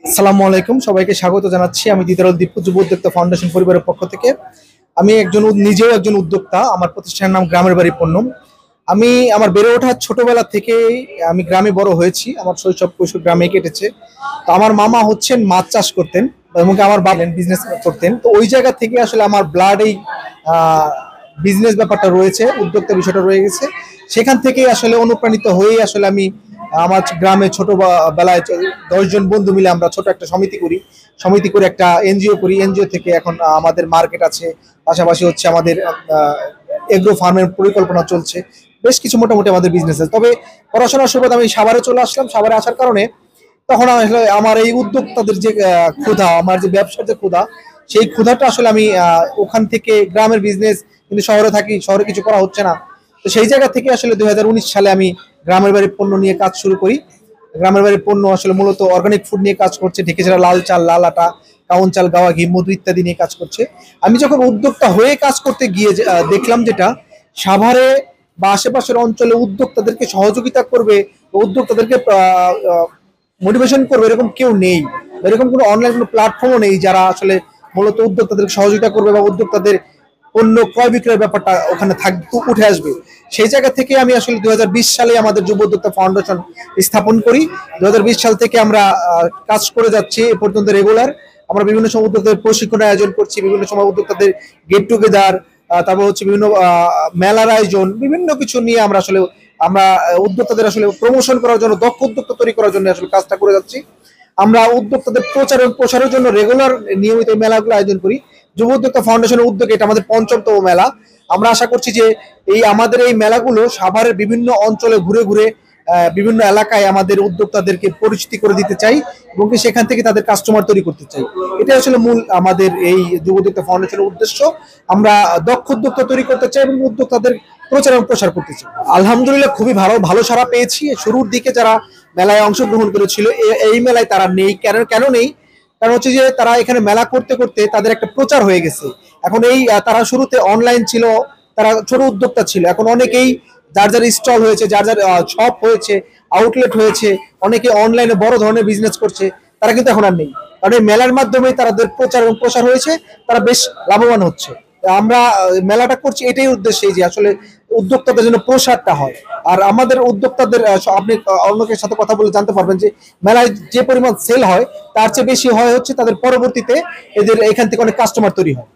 আসসালামু আলাইকুম, সবাইকে স্বাগত জানাচ্ছি। আমি দিদারুল দীপু যুব উদ্যোক্তা ফাউন্ডেশন পরিবারের পক্ষ থেকে। আমি নিজেও একজন উদ্যোক্তা। আমার প্রতিষ্ঠানের নাম গ্রামের বাড়ি পণ্য। আমার বেড়ে ওঠা ছোটবেলা থেকেই আমি গ্রামে বড় হয়েছি। আমার শৈশব কৈশোর গ্রামে কেটেছে। তো আমার মামা হচ্ছেন মাছ চাষ করতেন এবং আমার বাবা বিজনেস করতেন। তো ওই জায়গা থেকে আসলে আমার ব্লাড এই বিজনেস ব্যাপারটা রয়েছে, উদ্যোক্তা বিষয়টা রয়ে গেছে। সেখান থেকেই আসলে অনুপ্রাণিত হয়েই আসলে আমি আমার গ্রামে বেলায় 10 জন বন্ধু মিলে আমরা ছোট একটা সমিতি করে একটা এনজিও করি। এনজিও থেকে এখন আমাদের মার্কেট আছে, পাশাপাশি হচ্ছে আমাদের এগ্রো ফার্মের পরিকল্পনা চলছে। বেশ কিছু মোটামুটি আমাদের বিজনেস আছে। তবে পড়াশোনার সুবাদে আমি সাভারে চলে আসলাম। সাভারে আসার কারণে তখন আসলে আমার এই উদ্যোক্তাদের যে ক্ষুধা, আমার যে ব্যবসার যে ক্ষুধা, সেই ক্ষুধাটা আসলে আমি ওখান থেকে গ্রামের বিজনেস, কিন্তু শহরে থাকি, শহরে কিছু করা হচ্ছে না। তো সেই জায়গা থেকে আসলে 2019 সালে আমি গ্রামের বাড়ির পণ্য নিয়ে কাজ শুরু করি। গ্রামের বাড়ির পণ্য আসলে মূলত অর্গানিক ফুড নিয়ে কাজ করছে, ঢেকে ছাড়া লাল চাল, লাল আটা, কাউন চাল, গাওয়া ঘি, মধু ইত্যাদি নিয়ে কাজ করছে। আমি যখন উদ্যোক্তা হয়ে কাজ করতে গিয়ে দেখলাম যেটা সাভারে বা আশেপাশের অঞ্চলে উদ্যোক্তাদেরকে সহযোগিতা করবে, উদ্যোক্তাদেরকে মোটিভেশন করবে, এরকম কেউ নেই। এরকম কোনো অনলাইন কোনো প্ল্যাটফর্মও নেই যারা আসলে মূলত উদ্যোক্তাদেরকে সহযোগিতা করবে বা উদ্যোক্তাদের পণ্য ক্রয় বিক্রয়ের ব্যাপারটা ওখানে উঠে আসবে। সেই জায়গা থেকে আমি আসলে 2020 সালে আমাদের যুব উদ্যোক্তা ফাউন্ডেশন স্থাপন করি। 2020 সাল থেকে আমরা কাজ করে যাচ্ছি এ পর্যন্ত রেগুলার। আমরা বিভিন্ন সময় উদ্যোক্তাদের প্রশিক্ষণের আয়োজন করছি, বিভিন্ন সময় উদ্যোক্তাদের গেট টুগেদার, তারপর হচ্ছে বিভিন্ন মেলার আয়োজন, বিভিন্ন কিছু নিয়ে আমরা উদ্যোক্তাদের আসলে প্রমোশন করার জন্য, দক্ষ উদ্যোক্তা তৈরি করার জন্য আসলে কাজটা করে যাচ্ছি। আমরা উদ্যোক্তাদের প্রচার এবং প্রসারের জন্য রেগুলার নিয়মিত মেলাগুলো আয়োজন করি। যুব উদ্যোক্তা ফাউন্ডেশনের উদ্যোগে এটা আমাদের 5ম মেলা। আমরা আশা করছি যে আমাদের এই মেলাগুলো সাভারের বিভিন্ন অঞ্চলে ঘুরে ঘুরে বিভিন্ন এলাকায় আমাদের উদ্যোক্তাদেরকে পরিচিতি করে দিতে চাই এবং সেখান থেকে তাদের কাস্টমার তৈরি করতে চাই। এটা আসলে মূল আমাদের এই যুব উদ্যোক্তা ফাউন্ডেশনের উদ্দেশ্য। আমরা দক্ষ উদ্যোক্তা তৈরি করতে চাই এবং উদ্যোক্তাদের প্রচার এবং প্রসার করতে চাই। আলহামদুলিল্লাহ খুবই ভালো সাড়া পেয়েছি। শুরুর দিকে যারা মেলায় অংশগ্রহণ করেছিল, এই মেলায় তারা নেই। কেন নেই? কারণ হচ্ছে যে তারা এখানে মেলা করতে করতে তাদের একটা প্রচার হয়ে গেছে। এখন তারা শুরুতে অনলাইন ছিল, তারা ছোট উদ্যোক্তা ছিল। এখন অনেকেই যার যার স্টল হয়েছে, যার যার শপ হয়েছে, আউটলেট হয়েছে, অনেকে অনলাইনে বড় ধরনের বিজনেস করছে। তারা কিন্তু এখন আর নেই, কারণ এই মেলার মাধ্যমে তাদের প্রচার এবং প্রসার হয়েছে, তারা বেশ লাভবান হচ্ছে। আমরা মেলাটা করছি এটাই উদ্দেশ্যে যে আসলে উদ্যোক্তাদের জন্য প্রসারটা হয়। আর আমাদের উদ্যোক্তাদের আপনি অনেকের সাথে কথা বলে জানতে পারবেন যে মেলায় যে পরিমাণ সেল হয় তার চেয়ে বেশি হয় হচ্ছে তাদের পরবর্তীতে এদের এখান থেকে অনেক কাস্টমার তৈরি হয়।